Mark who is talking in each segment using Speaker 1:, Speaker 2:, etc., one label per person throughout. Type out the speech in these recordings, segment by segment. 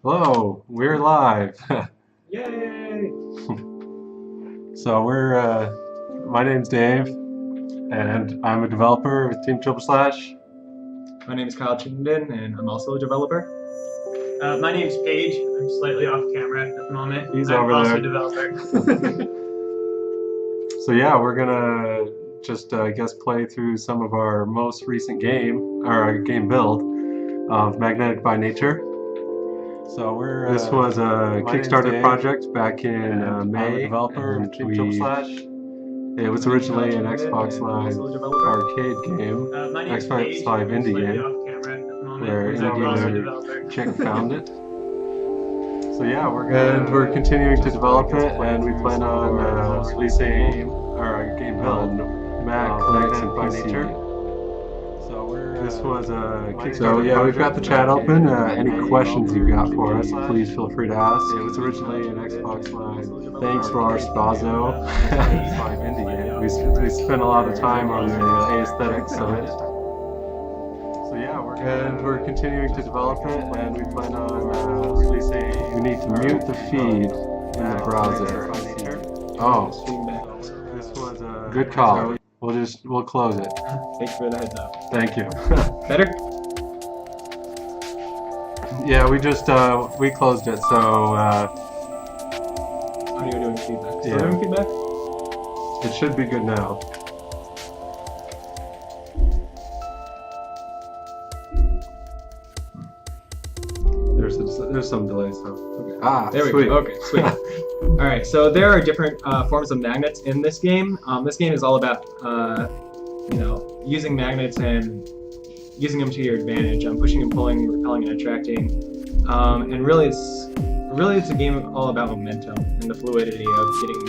Speaker 1: Hello, we're live.
Speaker 2: Yay!
Speaker 1: So my name's Dave, and I'm a developer with Team TripleSlash.
Speaker 2: My name is Kyle Chittenden, and I'm also a developer.
Speaker 3: My name's Paige. I'm slightly off camera at the moment.
Speaker 1: He's
Speaker 3: I'm
Speaker 1: over
Speaker 3: also
Speaker 1: there.
Speaker 3: a developer.
Speaker 1: So yeah, we're gonna just I guess play through some of our most recent game build of Magnetic by Nature. So this was a Kickstarter project back in May. Developer and it was originally an Xbox Live arcade game,
Speaker 3: My name's
Speaker 1: Xbox
Speaker 3: Paige.
Speaker 1: Live
Speaker 3: I'm
Speaker 1: indie
Speaker 3: slightly
Speaker 1: game,
Speaker 3: off camera at the moment.
Speaker 1: where
Speaker 3: I'm also a
Speaker 1: indie
Speaker 3: developer.
Speaker 1: chick found it. So yeah, we're continuing to develop it, and we plan on releasing our game build Mac, Linux, and PC. This was a Kickstarter. So yeah, we've got the chat open. Any questions you've got for us, please feel free to ask. It was originally an Xbox Live. Thanks for our Spazo. We spent a lot of time on the aesthetics of it. So yeah, we're continuing to develop it, and we plan on releasing. We need to mute the feed in the browser. Oh, this was a good call. We'll close it.
Speaker 2: Thanks for the heads up.
Speaker 1: Thank you.
Speaker 2: Better?
Speaker 1: Yeah, we closed it. So
Speaker 2: Audio doing feedback. Still
Speaker 1: Yeah.
Speaker 2: doing feedback?
Speaker 1: it should be good now. There's some delay. So
Speaker 2: Okay.
Speaker 1: ah,
Speaker 2: There we
Speaker 1: sweet.
Speaker 2: go. Okay, sweet. Alright, so there are different forms of magnets in this game. This game is all about, using magnets and using them to your advantage. Pushing and pulling, repelling and attracting. And really it's a game all about momentum and the fluidity of getting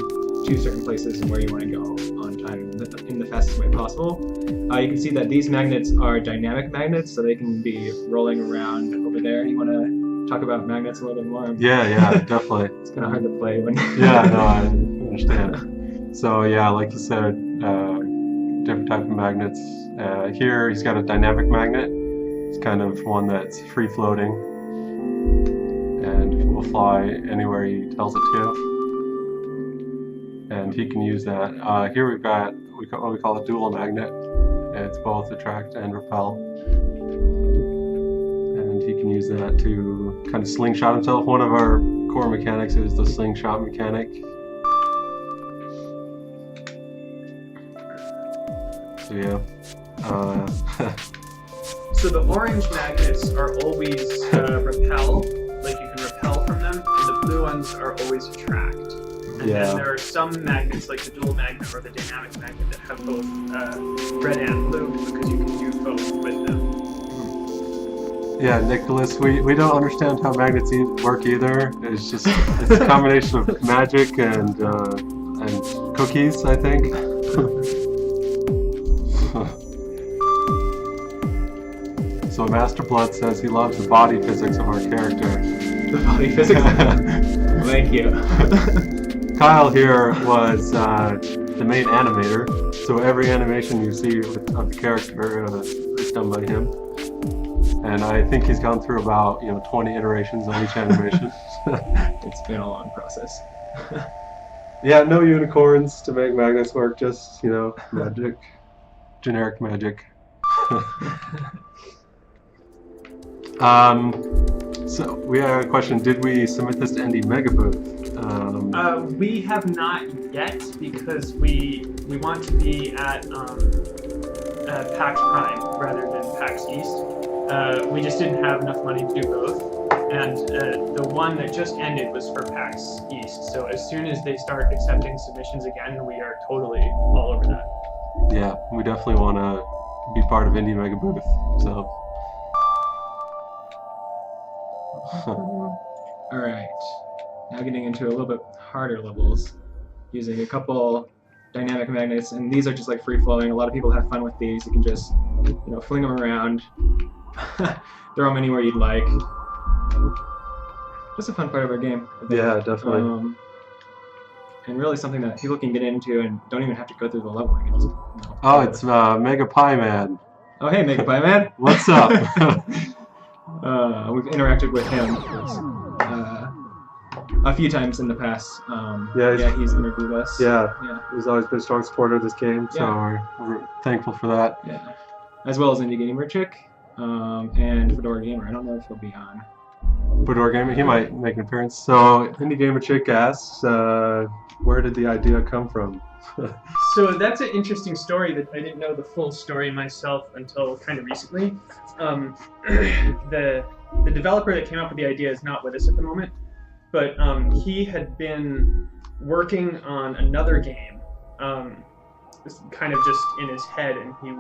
Speaker 2: to certain places and where you want to go on time in the fastest way possible. You can see that these magnets are dynamic magnets, so they can be rolling around over there. You want to talk about magnets a little bit more?
Speaker 1: Yeah, definitely.
Speaker 2: It's kind of hard to play when.
Speaker 1: Yeah, no, I understand. So yeah, like you said, different type of magnets. Here he's got a dynamic magnet. It's kind of one that's free floating and will fly anywhere he tells it to. And he can use that. Here we've got what we call a dual magnet. It's both attract and repel. And he can use that to kind of slingshot himself. One of our core mechanics is the slingshot mechanic. So yeah.
Speaker 3: So the orange magnets are always repel, like you can repel from them, and the blue ones are always attract. And
Speaker 1: Yeah.
Speaker 3: then there are some magnets, like the dual magnet or the dynamic magnet, that have both red and blue because you can do both with them.
Speaker 1: Yeah, Nicholas, we don't understand how magnets work either. It's a combination of magic and cookies, I think. So Master Blood says he loves the body physics of our character.
Speaker 2: The body physics. Thank you.
Speaker 1: Kyle here was the main animator, so every animation you see of the character is done by him. And I think he's gone through about 20 iterations on each animation.
Speaker 2: It's been a long process.
Speaker 1: Yeah, no unicorns to make magnets work, just magic, generic magic. So we have a question. Did we submit this to Indie Megabooth?
Speaker 3: We have not yet because we want to be at PAX Prime rather than PAX East. We just didn't have enough money to do both, and the one that just ended was for PAX East. So as soon as they start accepting submissions again, we are totally all over that.
Speaker 1: Yeah, we definitely want to be part of Indie Megabooth. So.
Speaker 2: Alright, now getting into a little bit harder levels, using a couple dynamic magnets, and these are just like free-flowing. A lot of people have fun with these. You can just, fling them around, throw them anywhere you'd like. Just a fun part of our game, I think.
Speaker 1: Yeah, definitely.
Speaker 2: And really something that people can get into and don't even have to go through the level. They can just,
Speaker 1: Oh, it's Mega Pie Man.
Speaker 2: Oh, hey, Mega Pie Man.
Speaker 1: What's up?
Speaker 2: We've interacted with him a few times in the past. He's interviewed us.
Speaker 1: Yeah, he's always been a strong supporter of this game, so we're thankful for that.
Speaker 2: Yeah, as well as Indie Gamer Chick and Fedora Gamer. I don't know if he'll be on.
Speaker 1: Fedora Gamer, he might make an appearance. So Indie Gamer Chick asks, where did the idea come from?
Speaker 3: So that's an interesting story that I didn't know the full story myself until kind of recently. The developer that came up with the idea is not with us at the moment, but he had been working on another game, kind of just in his head, and he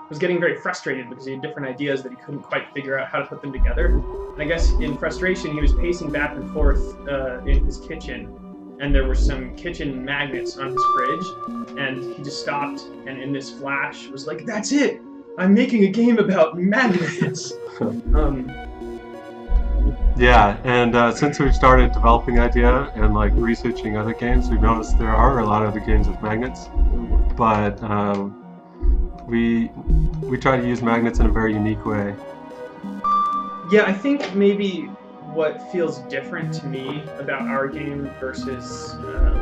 Speaker 3: was getting very frustrated because he had different ideas that he couldn't quite figure out how to put them together. And I guess in frustration, he was pacing back and forth in his kitchen, and there were some kitchen magnets on his fridge, and he just stopped, and in this flash was like, "That's it! I'm making a game about magnets!"
Speaker 1: Yeah, and since we've started developing the idea and like researching other games, we've noticed there are a lot of other games with magnets, but we try to use magnets in a very unique way.
Speaker 3: Yeah, I think maybe what feels different to me about our game versus,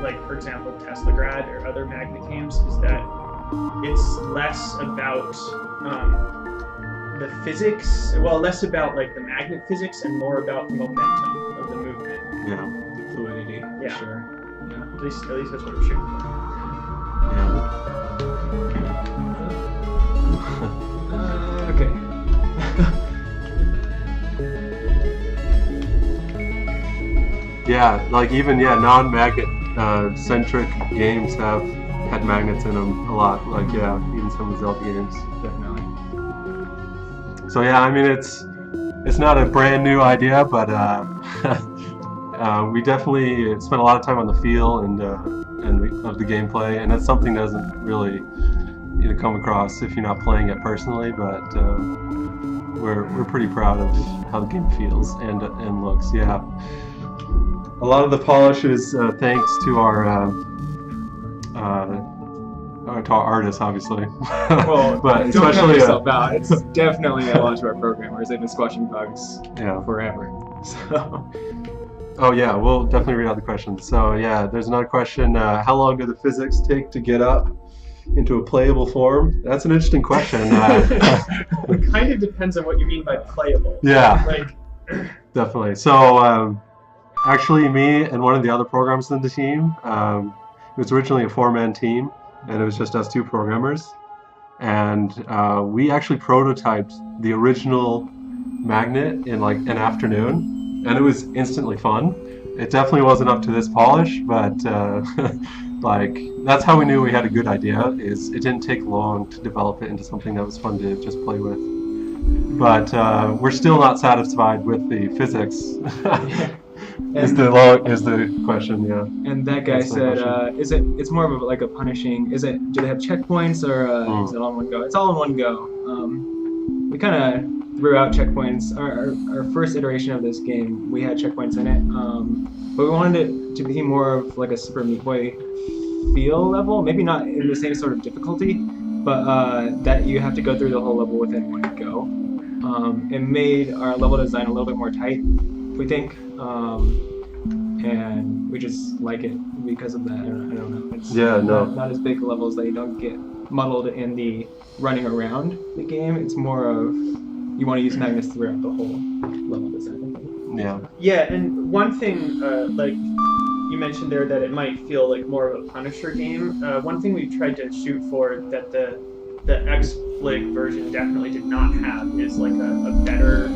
Speaker 3: like, for example, Teslagrad or other magnet games is that it's less about the physics, less about like the magnet physics and more about the momentum of the movement.
Speaker 1: Yeah.
Speaker 2: The fluidity.
Speaker 3: Yeah.
Speaker 2: Sure. Yeah.
Speaker 3: At least that's what we're shooting for.
Speaker 2: Okay.
Speaker 1: Yeah, like even non-magnet centric games have had magnets in them a lot. Like even some of the Zelda games.
Speaker 2: Definitely.
Speaker 1: So yeah, I mean it's not a brand new idea, but we definitely spent a lot of time on the feel and of the gameplay, and that's something that doesn't really come across if you're not playing it personally. But we're pretty proud of how the game feels and looks. Yeah. A lot of the polish is thanks to our artists, obviously.
Speaker 2: Well,
Speaker 1: but
Speaker 2: don't count
Speaker 1: especially
Speaker 2: yourself out. It's definitely a lot to our programmers. They've been squashing bugs forever. So.
Speaker 1: Oh yeah, we'll definitely read out the questions. So yeah, there's another question. How long do the physics take to get up into a playable form? That's an interesting question.
Speaker 3: It kind of depends on what you mean by playable.
Speaker 1: Yeah.
Speaker 3: Like.
Speaker 1: Definitely. So. Actually, me and one of the other programmers in the team, it was originally a 4-man team, and it was just us 2 programmers. And we actually prototyped the original magnet in like an afternoon, and it was instantly fun. It definitely wasn't up to this polish, but like that's how we knew we had a good idea. Is it didn't take long to develop it into something that was fun to just play with. But we're still not satisfied with the physics. Is the question, yeah.
Speaker 2: And that guy said, it's more of a punishing, do they have checkpoints or is it all in one go? It's all in one go. We kind of threw out checkpoints. Our first iteration of this game, we had checkpoints in it, but we wanted it to be more of like a Super Meat Boy feel level, maybe not in the same sort of difficulty, but that you have to go through the whole level within one go. It made our level design a little bit more tight, we think, and we just like it because of that. I don't know. It's not as big levels that you don't get muddled in the running around the game. It's more of you want to use magnets throughout the whole level design.
Speaker 1: Yeah,
Speaker 3: and one thing, like you mentioned there, that it might feel like more of a Punisher game. One thing we tried to shoot for that the XSplig version definitely did not have is like a better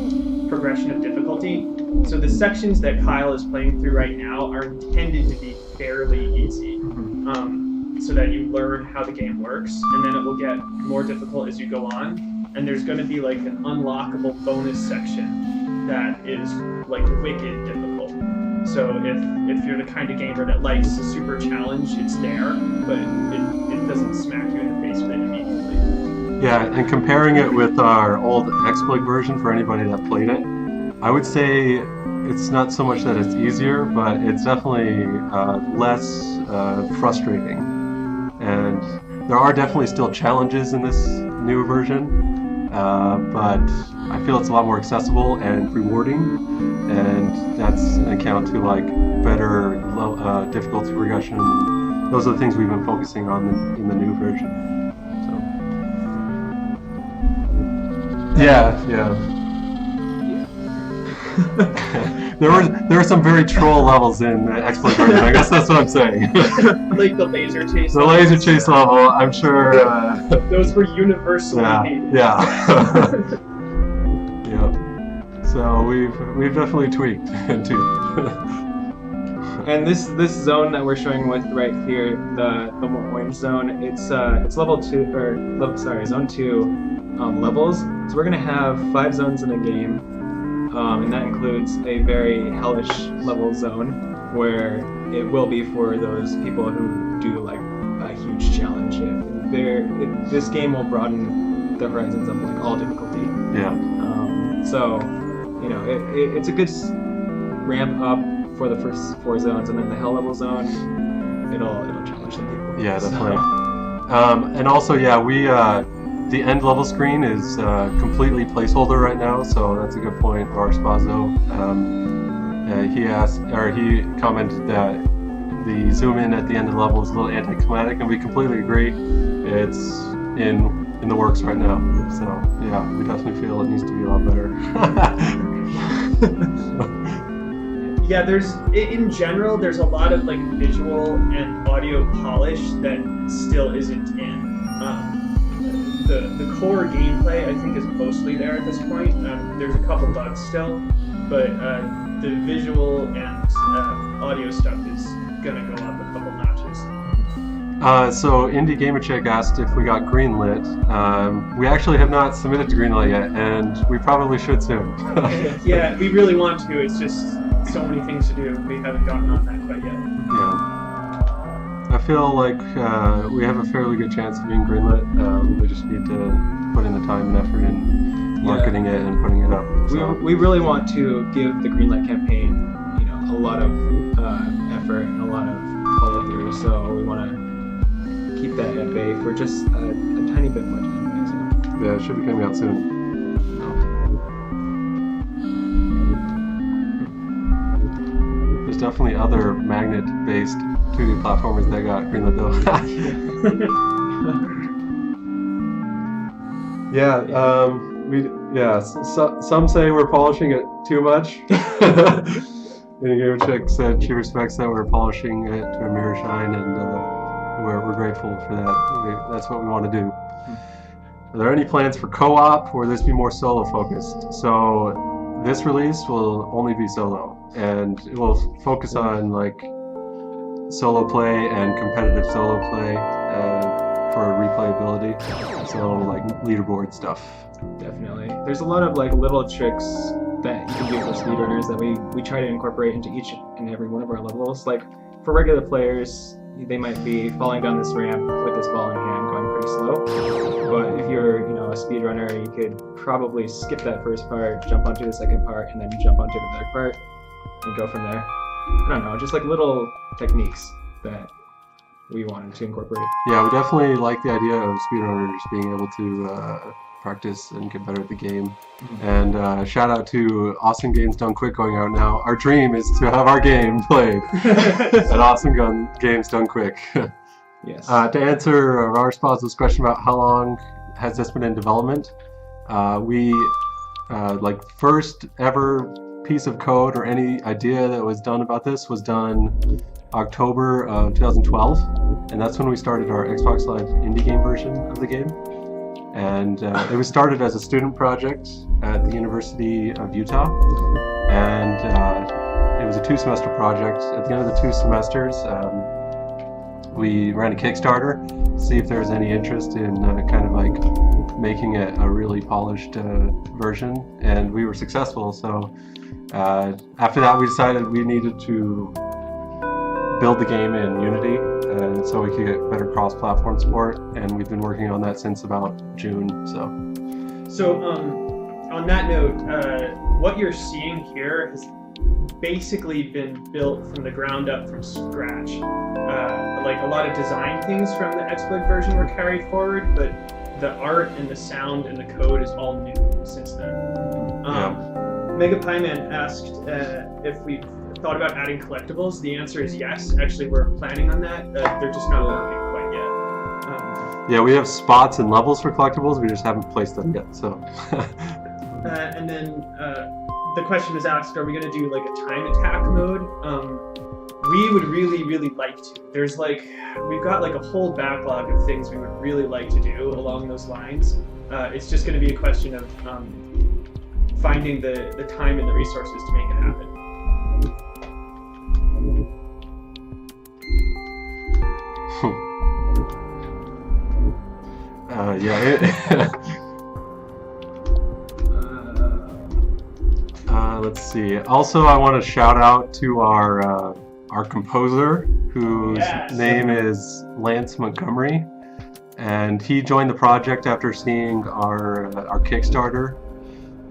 Speaker 3: progression of difficulty. So the sections that Kyle is playing through right now are intended to be fairly easy, so that you learn how the game works, and then it will get more difficult as you go on. And there's going to be like an unlockable bonus section that is like wicked difficult. So if you're the kind of gamer that likes a super challenge, it's there, but it doesn't smack you in the face with it immediately.
Speaker 1: Yeah, and comparing it with our old XSplig version for anybody that played it, I would say it's not so much that it's easier, but it's definitely less frustrating. And there are definitely still challenges in this new version, but I feel it's a lot more accessible and rewarding, and that's an account to like better difficulty progression. Those are the things we've been focusing on in the new version. So yeah. There were some very troll levels in Exploit version. I guess that's what I'm saying.
Speaker 3: Like the laser chase.
Speaker 1: The laser chase level, I'm sure.
Speaker 3: Those were universally hated.
Speaker 1: Yeah. Yeah. So we've definitely tweaked too.
Speaker 2: And this zone that we're showing with right here, the more orange zone, it's level 2 zone 2 levels. So we're gonna have 5 zones in a game. And that includes a very hellish level zone where it will be for those people who do like a huge challenge. This game will broaden the horizons of like all difficulty.
Speaker 1: Yeah.
Speaker 2: So, you know, it's a good ramp up for the first 4 zones, and then the hell level zone, it'll challenge some people.
Speaker 1: Yeah, definitely. And also, yeah, the end level screen is completely placeholder right now, so that's a good point. Lars Spazo, he commented that the zoom in at the end of the level is a little anticlimactic, and we completely agree. It's in the works right now, so yeah, we definitely feel it needs to be a lot better.
Speaker 3: Yeah, in general, there's a lot of like visual and audio polish that still isn't in. The core gameplay, I think, is mostly there at this point. There's a couple bugs still, but the visual and audio stuff is gonna go up a couple notches.
Speaker 1: So Indie Gamer Chick asked if we got greenlit. We actually have not submitted to greenlit yet, and we probably should soon.
Speaker 3: Yeah, we really want to. It's just so many things to do. We haven't gotten on that quite yet.
Speaker 1: Yeah. I feel like we have a fairly good chance of being greenlit. We just need to put in the time and effort in marketing it and putting it up. So.
Speaker 2: We really want to give the greenlight campaign, you know, a lot of effort and a lot of follow through. So we want to keep that at bay for just a tiny bit more time. So.
Speaker 1: Yeah, it should be coming out soon. There's definitely other magnet-based 2D platformers that got greenlit though. Some say we're polishing it too much. And Gamer Chick said she respects that we're polishing it to a mirror shine, and we're grateful for that. That's what we want to do. Are there any plans for co-op, or will this be more solo focused? So this release will only be solo, and it will focus on like solo play and competitive solo play for replayability. So like leaderboard stuff. Definitely.
Speaker 2: There's a lot of like little tricks that you can do for speedrunners that we try to incorporate into each and every one of our levels. Like for regular players, they might be falling down this ramp with this ball in hand, going pretty slow. But if you're, a speedrunner, you could probably skip that first part, jump onto the second part, and then jump onto the third part, and go from there. I don't know, just like little techniques that we wanted to incorporate.
Speaker 1: Yeah, we definitely like the idea of speedrunners being able to practice and get better at the game. Mm-hmm. And shout out to Awesome Games Done Quick going out now. Our dream is to have our game played at Awesome Games Done Quick.
Speaker 2: Yes.
Speaker 1: To answer Lars Spazo's question about how long has this been in development, we first ever piece of code or any idea that was done about this was done October of 2012, and that's when we started our Xbox Live indie game version of the game. And it was started as a student project at the University of Utah, and it was a 2-semester project. At the end of the 2 semesters, we ran a Kickstarter to see if there was any interest in kind of like making it a really polished version, and we were successful. So after that, we decided we needed to build the game in Unity, and so we could get better cross-platform support, and we've been working on that since about June. So
Speaker 3: on that note, what you're seeing here has basically been built from the ground up from scratch. Like a lot of design things from the Exploit version were carried forward, but the art and the sound and the code is all new since then. Mega Pie Man asked if we thought about adding collectibles. The answer is yes. Actually, we're planning on that. They're just not working quite yet.
Speaker 1: Yeah, we have spots and levels for collectibles. We just haven't placed them yet. So.
Speaker 3: And then the question was asked: are we going to do like a time attack mode? We would really like to. We've got like a whole backlog of things we would really like to do along those lines. It's just going to be a question of finding the time and the resources to make it happen.
Speaker 1: Let's see. Also, I want to shout out to our composer, whose name is Lance Montgomery, and he joined the project after seeing our Kickstarter,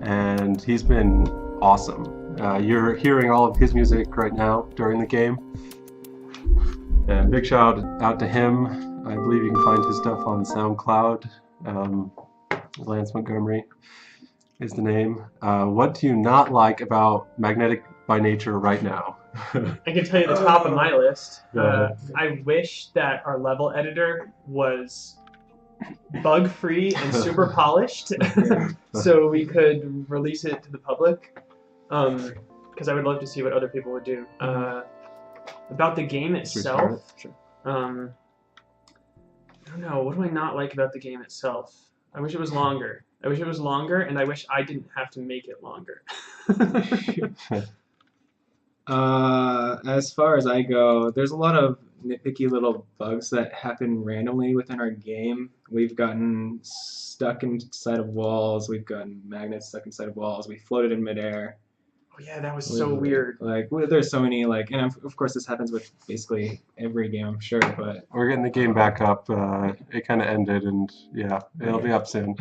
Speaker 1: and he's been awesome. You're hearing all of his music right now during the game, and big shout out to him. I believe you can find his stuff on SoundCloud. Lance Montgomery is the name. What do you not like about Magnetic by Nature right now?
Speaker 3: I can tell you the top of my list. I wish that our level editor was bug-free and super polished, so we could release it to the public. Because I would love to see what other people would do. About the game itself, I don't know. What do I not like about the game itself? I wish it was longer. And I wish I didn't have to make it longer.
Speaker 2: As far as I go, there's a lot of nitpicky little bugs that happen randomly within our game. We've gotten stuck inside of walls. We've gotten magnets stuck inside of walls. We floated in midair.
Speaker 3: Oh yeah, that was so weird.
Speaker 2: There's so many and of course this happens with basically every game, I'm sure. But
Speaker 1: we're getting the game back up. It kind of ended, and yeah, it'll be up soon.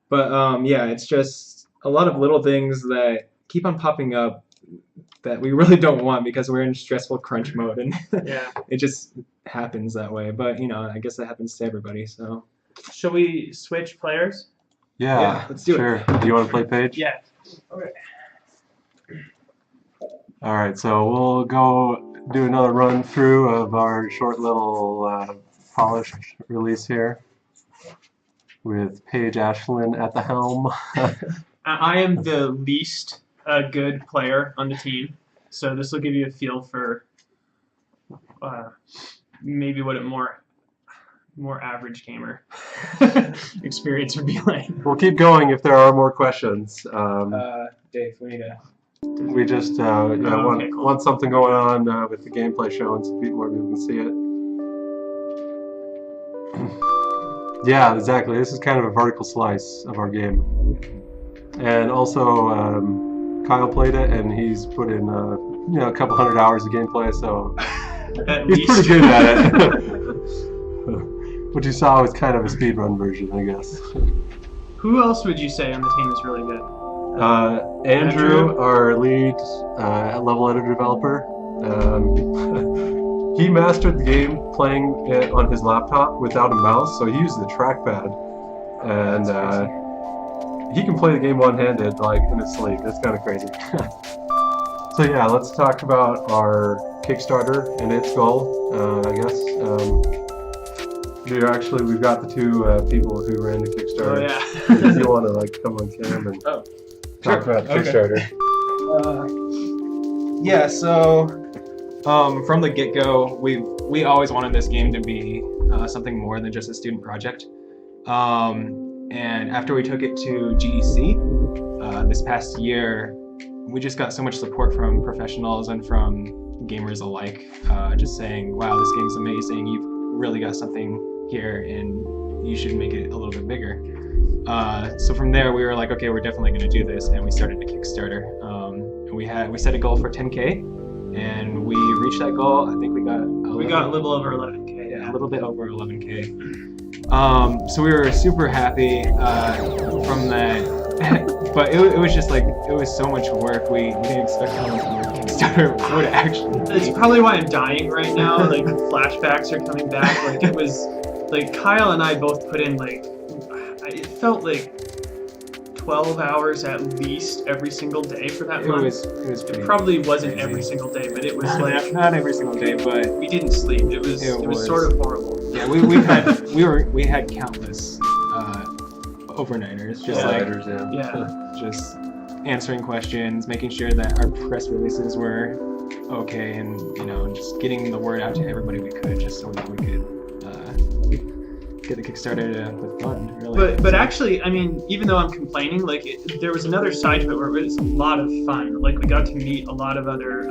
Speaker 2: But yeah, it's just a lot of little things that keep on popping up that we really don't want because we're in stressful crunch mode, and it just happens that way. But I guess that happens to everybody. So,
Speaker 3: shall we switch players?
Speaker 1: Yeah,
Speaker 2: let's do
Speaker 1: it. Do you want to play Paige?
Speaker 3: Yeah. Okay.
Speaker 1: All right, so we'll go do another run through of our short little polished release here with Paige Ashlyn at the helm.
Speaker 3: I am the least good player on the team, so this will give you a feel for maybe what a more average gamer experience would be like.
Speaker 1: We'll keep going if there are more questions.
Speaker 2: Dave, we need to...
Speaker 1: We just want something going on with the gameplay showing so more people can see it. Yeah, exactly. This is kind of a vertical slice of our game. And also, Kyle played it, and he's put in a couple hundred hours of gameplay, so he's pretty good at it. What you saw was kind of a speedrun version, I guess.
Speaker 3: Who else would you say on the team is really good?
Speaker 1: Andrew, our lead level editor developer, he mastered the game playing it on his laptop without a mouse, so he used the trackpad, and he can play the game one-handed, in his sleep. It's kind of crazy. So yeah, let's talk about our Kickstarter and its goal, I guess. We've got the two people who ran the Kickstarter.
Speaker 3: Oh yeah.
Speaker 1: If you want to come on camera and talk about Kickstarter.
Speaker 2: Yeah, so from the get-go, we always wanted this game to be something more than just a student project. And after we took it to GDC this past year, we just got so much support from professionals and from gamers alike, just saying, wow, this game's amazing, you've really got something here and you should make it a little bit bigger. So from there we were like, okay, we're definitely going to do this, and we started a Kickstarter. We set a goal for 10K, and we reached that goal. I think we got a
Speaker 3: little over 11K.
Speaker 2: Yeah, a little bit over 11K. So we were super happy from that, but it was just it was so much work. We didn't expect how much work Kickstarter would actually be.
Speaker 3: It's probably why I'm dying right now. Flashbacks are coming back. It was Kyle and I both put in it felt like 12 hours at least every single day for that month. It probably wasn't
Speaker 2: crazy.
Speaker 3: every single day, but it was
Speaker 2: Like not every single day, but
Speaker 3: we didn't sleep. It was sort of horrible.
Speaker 2: Yeah, we had countless overnighters, just answering questions, making sure that our press releases were okay, and just getting the word out to everybody we could, just so that we could get the Kickstarter to fund. Really.
Speaker 3: But actually, I mean, even though I'm complaining, like there was another side to it where it was a lot of fun. Like we got to meet a lot of other.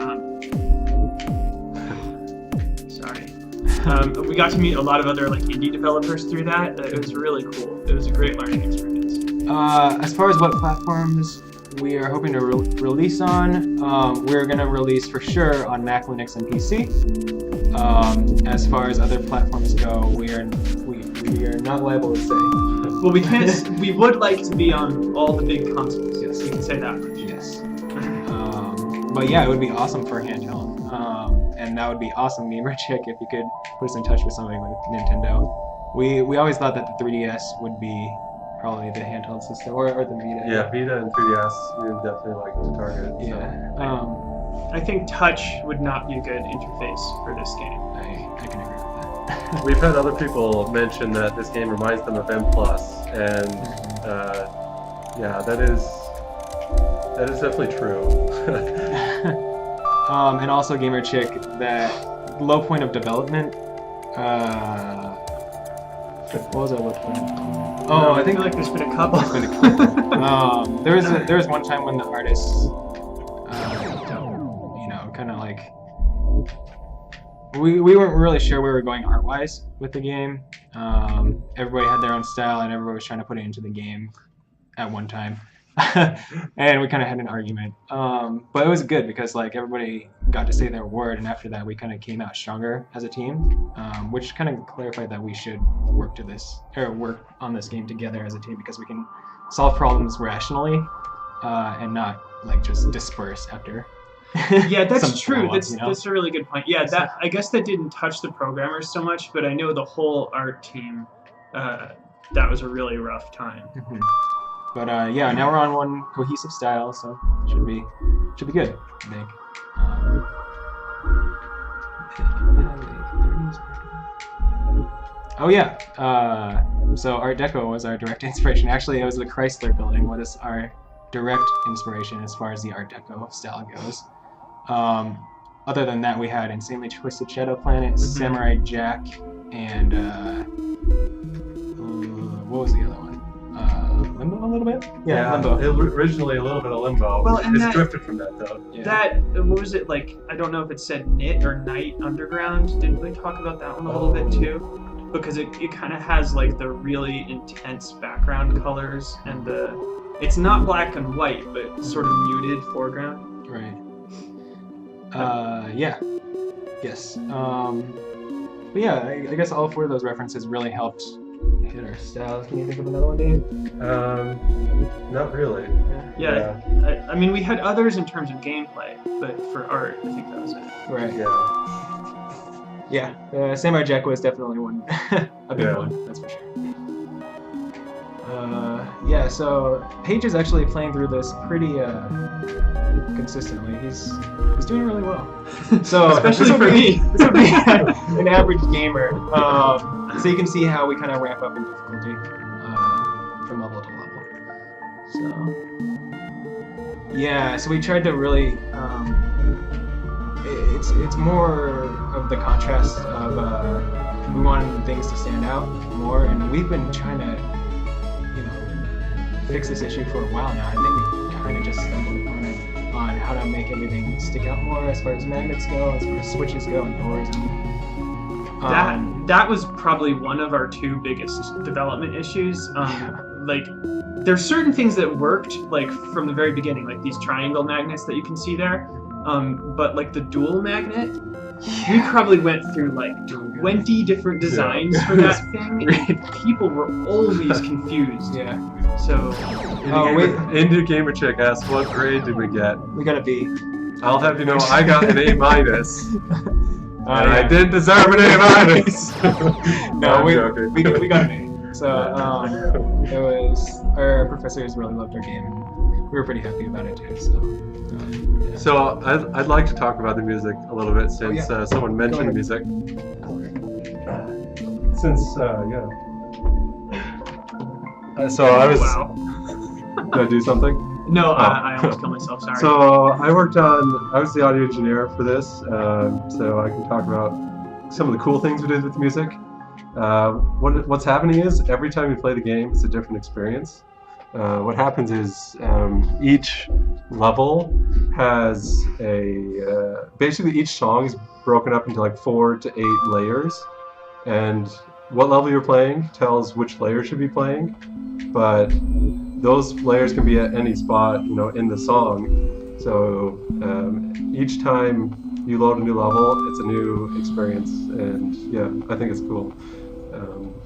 Speaker 3: We got to meet a lot of other like indie developers through that. It was really cool. It was a great learning experience.
Speaker 2: As far as what platforms we are hoping to release on, we're going to release for sure on Mac, Linux, and PC. As far as other platforms go, we are not liable to say.
Speaker 3: Well, we can't. We would like to be on all the big consoles.
Speaker 2: Yes,
Speaker 3: we can say that much.
Speaker 2: Yes. But yeah, it would be awesome for handheld. And that would be awesome, Gamer Chick, if you could put us in touch with somebody with Nintendo. We always thought that the 3DS would be probably the handheld system, or the Vita.
Speaker 1: Yeah, Vita and 3DS, we would definitely like to target.
Speaker 2: Yeah.
Speaker 1: So.
Speaker 3: I think touch would not be a good interface for this game.
Speaker 2: I can agree with that.
Speaker 1: We've had other people mention that this game reminds them of M+, and yeah, that is definitely true.
Speaker 2: And also, Gamer Chick, that low point of development. What was our low point?
Speaker 3: Oh, I feel like there's been a couple.
Speaker 2: There was one time when the artists, kind of like, we weren't really sure where we were going art-wise with the game. Everybody had their own style, and everybody was trying to put it into the game at one time. And we kind of had an argument, but it was good because like everybody got to say their word, and after that we kind of came out stronger as a team, which kind of clarified that we should work on this game together as a team, because we can solve problems rationally and not like just disperse after.
Speaker 3: Yeah, that's true. That's a really good point. Yeah, I guess that didn't touch the programmers so much, but I know the whole art team. That was a really rough time.
Speaker 2: Mm-hmm. But yeah, now we're on one cohesive style, so should be good, I think. Oh yeah, so Art Deco was our direct inspiration. Actually, it was the Chrysler Building was our direct inspiration as far as the Art Deco style goes. Other than that, we had Insanely Twisted Shadow Planet, Samurai Jack, and what was the other one? Limbo a little bit?
Speaker 1: Yeah,
Speaker 2: Limbo.
Speaker 1: Originally a little bit of Limbo.
Speaker 3: Well, and
Speaker 1: it's drifted from that though.
Speaker 3: Yeah. What was it like? I don't know if it said Knit or Night Underground. Didn't we talk about that one a little bit too? Because it kind of has like the really intense background colors, and it's not black and white, but sort of muted foreground.
Speaker 2: Right. Yeah. Yes. But yeah, I guess all four of those references really helped hit our styles. Can you think of another one, Dave?
Speaker 1: Not really.
Speaker 3: Yeah. I mean, we had others in terms of gameplay, but for art, I think that was it.
Speaker 2: Right.
Speaker 1: Yeah.
Speaker 2: Yeah. Samurai Jack was definitely one, a big one, that's for sure. Yeah, so Paige is actually playing through this pretty consistently. He's doing really well. So
Speaker 3: especially for me,
Speaker 2: this would be an average gamer. So you can see how we kind of ramp up in difficulty from level to level. So yeah, so we tried to really. It's more of the contrast of we wanted things to stand out more, and we've been trying to fix this issue for a while now. I think we kind of just stumbled upon it, on how to make everything stick out more as far as magnets go, as far as switches go, and doors. And,
Speaker 3: that was probably one of our two biggest development issues. Like, there's certain things that worked, like from the very beginning, like these triangle magnets that you can see there. But like the dual magnet, we probably went through like 20 different designs for that thing, and people were always confused.
Speaker 2: Yeah.
Speaker 3: So,
Speaker 1: Indie Gamer Chick asked, what grade did we get?
Speaker 2: We got a B.
Speaker 1: I'll have you know, I got an A-. And I didn't deserve an A-.
Speaker 2: No, we got an A. So it was our professors really loved our game, and we were pretty happy about it too. So. Yeah.
Speaker 1: So I'd like to talk about the music a little bit since someone mentioned the music. So I was.
Speaker 3: Wow.
Speaker 1: Did I do something?
Speaker 3: No, I almost killed myself. Sorry.
Speaker 1: So I was the audio engineer for this, so I can talk about some of the cool things we did with the music. What's happening is every time you play the game, it's a different experience. What happens is each level has basically each song is broken up into like 4 to 8 layers, and what level you're playing tells which layer should be playing, but those layers can be at any spot, in the song. So each time you load a new level, it's a new experience, and yeah, I think it's cool.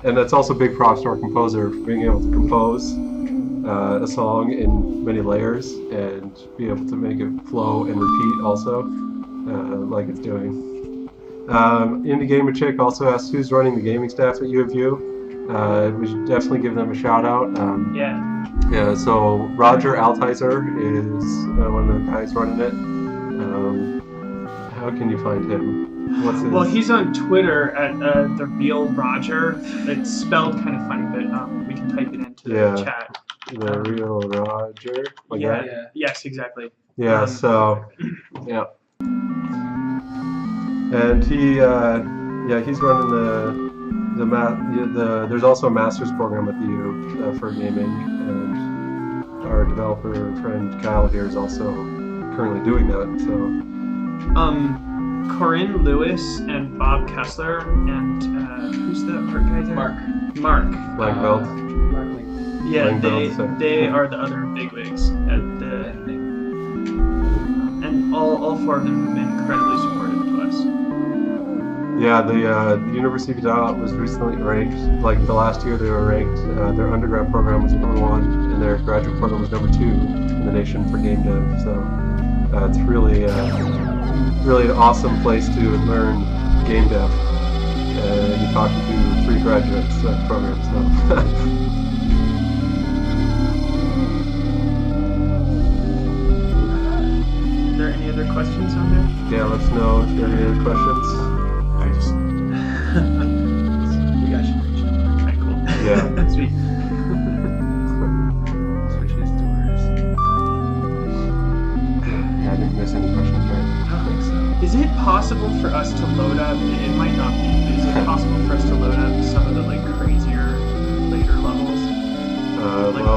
Speaker 1: And that's also big props to our composer for being able to compose a song in many layers and be able to make it flow and repeat also, like it's doing. Indie Gamer Chick also asked who's running the gaming staff at U of U. We should definitely give them a shout out. Yeah, so Roger Altizer is one of the guys running it. How can you find him? What's his...
Speaker 3: Well, he's on Twitter at the real Roger. It's spelled kind of funny, but we can type it into the chat.
Speaker 1: The real Roger.
Speaker 3: Yeah. Yes, exactly.
Speaker 1: Yeah. So, yeah. And he's running there's also a master's program at the U for gaming, and our developer friend Kyle here is also currently doing that. So,
Speaker 3: Corinne Lewis and Bob Kessler and who's the art guy there? Mark
Speaker 1: Langveld.
Speaker 3: Yeah, they are the other bigwigs at the and all 4 of them have been incredibly supportive to us.
Speaker 1: Yeah, the University of Utah was recently ranked, like the last year they were ranked, their undergrad program was #1 and their graduate program was #2 in the nation for game dev. So it's really an awesome place to learn game dev. You're talking to 3 graduates program, so.
Speaker 3: Are there any other questions on there?
Speaker 1: Yeah, let us know if you have any other questions.
Speaker 3: We got you. Alright, cool.
Speaker 1: Yeah.
Speaker 3: Sweet.
Speaker 2: Switches doors.
Speaker 1: Yeah, I didn't miss any questions, right?
Speaker 2: I don't think so.
Speaker 3: Is it possible for us to load up? It might not be. But is it possible for us to load up some of the crazier later levels?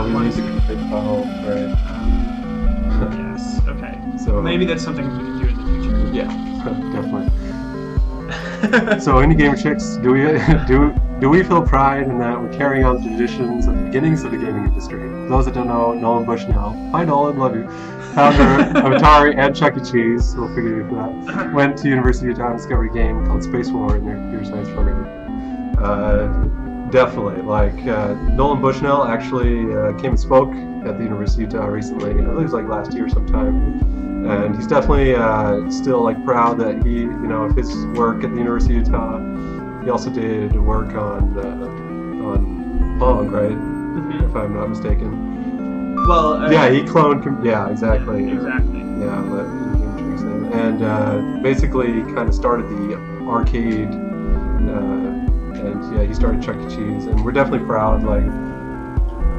Speaker 1: We need to config file, right?
Speaker 3: Yes. Okay.
Speaker 1: So
Speaker 3: maybe that's something we can do in the future.
Speaker 1: Yeah, definitely. So, Indie Gamer Chicks, do we feel pride in that we're carrying on the traditions of the beginnings of the gaming industry? For those that don't know, Nolan Bushnell, hi Nolan, love you, founder of Atari and Chuck E. Cheese, we'll figure you for that, went to University of Utah and discovered a game called Space War in their computer science program. Definitely, Nolan Bushnell actually came and spoke at the University of Utah recently, I think it was last year sometime. And he's definitely still proud that he, of his work at the University of Utah. He also did work on Pong, right? Mm-hmm. If I'm not mistaken.
Speaker 3: Well,
Speaker 1: he cloned. Yeah, exactly.
Speaker 3: Exactly.
Speaker 1: And basically kind of started the arcade. And he started Chuck E. Cheese, and we're definitely proud.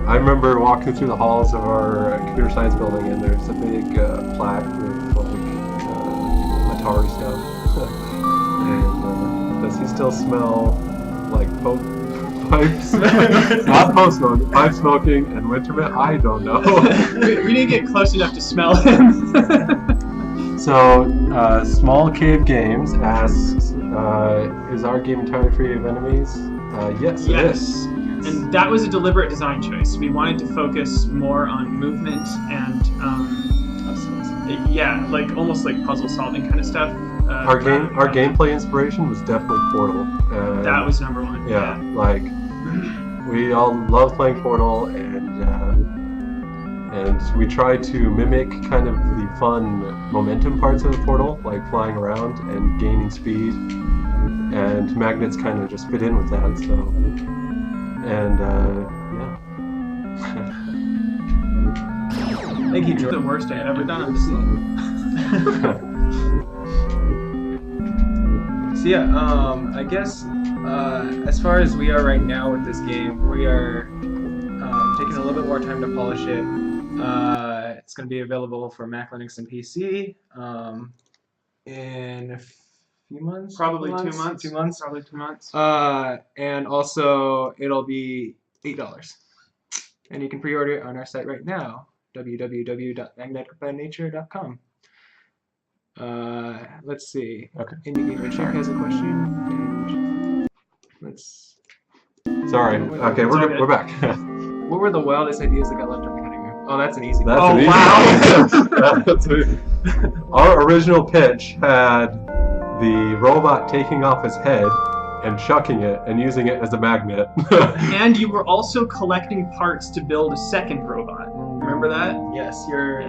Speaker 1: I remember walking through the halls of our computer science building, and there's a big plaque with Atari stuff. And does he still smell like pipes? Not post smoking, pipe smoking, and Winterman? I don't know.
Speaker 3: we didn't get close enough to smell him.
Speaker 1: So, Small Cave Games asks, is our game entirely free of enemies? Yes, it is.
Speaker 3: And that was a deliberate design choice. We wanted to focus more on movement and, almost puzzle solving kind of stuff.
Speaker 1: Our gameplay inspiration was definitely Portal.
Speaker 3: That was #1.
Speaker 1: Yeah, we all love playing Portal, and we tried to mimic kind of the fun momentum parts of the Portal, like flying around and gaining speed, and magnets kind of just fit in with that. So. And yeah.
Speaker 2: Thank you,
Speaker 3: The
Speaker 2: Jordan.
Speaker 3: worst I had ever done on this thing.
Speaker 2: So yeah, I guess as far as we are right now with this game, we are taking a little bit more time to polish it. It's going to be available for Mac, Linux, and PC in a few months.
Speaker 3: Probably
Speaker 2: 2
Speaker 3: 2 months.
Speaker 2: 2 months.
Speaker 3: Probably 2 months.
Speaker 2: And also it'll be $8, and you can pre-order it on our site right now, www.magneticbynature.com. Let's see.
Speaker 1: Okay.
Speaker 2: Indie Gamer Chick has a question. And let's.
Speaker 1: Sorry. Okay, we're back.
Speaker 2: What were the wildest ideas that got left on the cutting room? Oh, that's an easy one.
Speaker 1: That's an easy one. Our original pitch had the robot taking off his head and chucking it and using it as a magnet.
Speaker 3: And you were also collecting parts to build a second robot. Remember that?
Speaker 2: Yes,
Speaker 3: I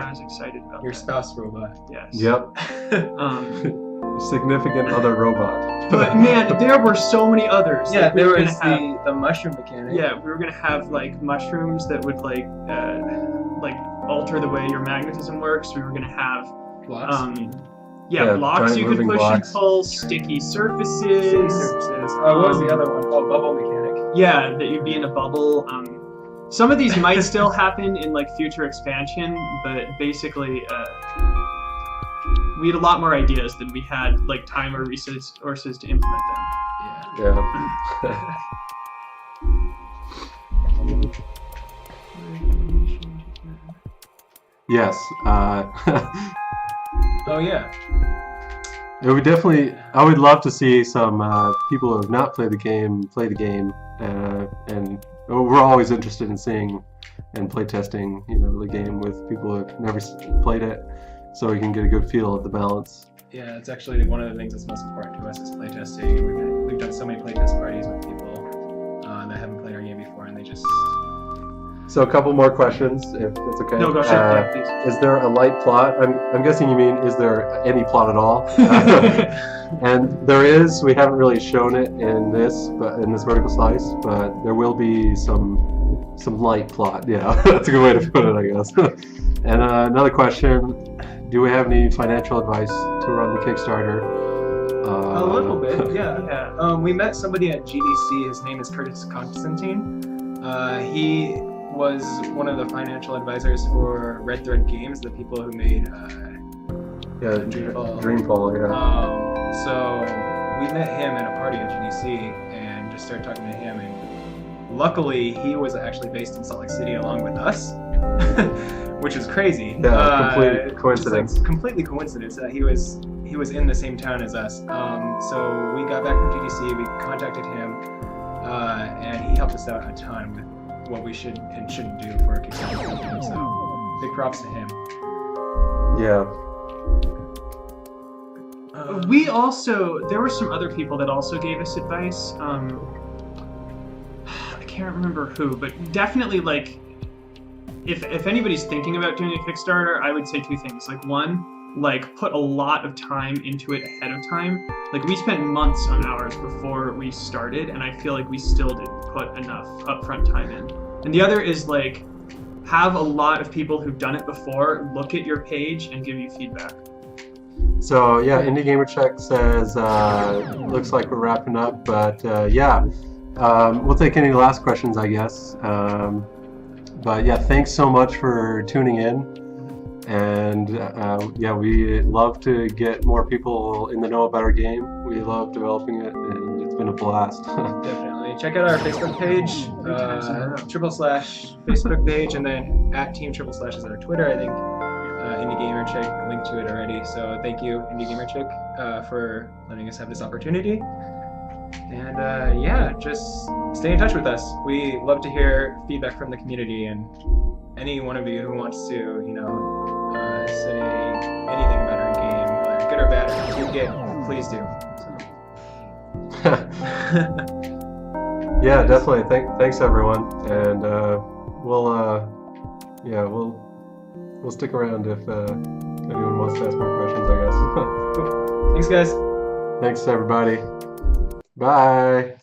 Speaker 3: was excited about
Speaker 2: your
Speaker 3: that.
Speaker 2: spouse robot.
Speaker 3: Yes.
Speaker 1: Yep. Significant other robot.
Speaker 3: But man, there were so many others.
Speaker 2: Yeah,
Speaker 3: Like, we
Speaker 2: there
Speaker 3: were
Speaker 2: was
Speaker 3: gonna have-
Speaker 2: the mushroom mechanic.
Speaker 3: Yeah, we were gonna have like mushrooms that would like alter the way your magnetism works. We were gonna have
Speaker 2: Blocks.
Speaker 1: Yeah,
Speaker 3: blocks
Speaker 1: giant
Speaker 3: you could
Speaker 1: moving
Speaker 3: push
Speaker 1: blocks.
Speaker 3: and pull, sticky surfaces.
Speaker 2: City surfaces. Oh, what was the other one? Oh, bubble mechanic.
Speaker 3: Yeah, that you'd be in a bubble. Some of these might still happen in like future expansion, but basically, we had a lot more ideas than we had like time or resources to implement them.
Speaker 2: Yeah.
Speaker 1: Yeah. Yes.
Speaker 2: Oh yeah.
Speaker 1: It would definitely. I would love to see some people who have not played the game play the game, and we're always interested in seeing and play testing, the game with people who have never played it, so we can get a good feel of the balance.
Speaker 2: Yeah, it's actually one of the things that's most important to us is playtesting. We've done so many playtest parties with people that haven't played our game before, and they just.
Speaker 1: So a couple more questions, if that's okay.
Speaker 3: No, go ahead. Yeah, please.
Speaker 1: Is there a light plot? I'm guessing you mean, is there any plot at all? And there is. We haven't really shown it in this vertical slice, but there will be some light plot. Yeah, that's a good way to put it, I guess. And another question: do we have any financial advice to run the Kickstarter?
Speaker 2: A little bit, yeah. We met somebody at GDC. His name is Curtis Constantine. He was one of the financial advisors for Red Thread Games, the people who made
Speaker 1: Dreamfall, yeah.
Speaker 2: So we met him at a party at GDC and just started talking to him, and luckily he was actually based in Salt Lake City along with us, which is crazy.
Speaker 1: Yeah, complete coincidence.
Speaker 2: Just like completely coincidence that he was in the same town as us. So we got back from GDC, we contacted him, and he helped us out a ton with what we should and shouldn't do for a Kickstarter game. So big props to him.
Speaker 1: Yeah.
Speaker 3: There were some other people that also gave us advice. I can't remember who, but definitely like, if anybody's thinking about doing a Kickstarter, I would say two things. Like one, like put a lot of time into it ahead of time. Like we spent months on ours before we started, and I feel like we still didn't put enough upfront time in. And the other is like, have a lot of people who've done it before look at your page and give you feedback.
Speaker 1: So yeah, Indie Gamer Check says looks like we're wrapping up, but we'll take any last questions, I guess. But yeah, thanks so much for tuning in. And we love to get more people in the know about our game. We love developing it, and it's been a blast.
Speaker 2: Definitely. Check out our Facebook page, TripleSlash Facebook page, and then at Team TripleSlash is our Twitter, I think. Indie Gamer Chick linked to it already. So thank you, Indie Gamer Chick, for letting us have this opportunity. And just stay in touch with us. We love to hear feedback from the community, and any one of you who wants to, say anything about our game, whether good or bad, or you get, please do. So.
Speaker 1: Yeah, definitely. Thanks everyone, and we'll stick around if anyone wants to ask more questions, I guess.
Speaker 2: Cool. Thanks, guys.
Speaker 1: Thanks everybody. Bye.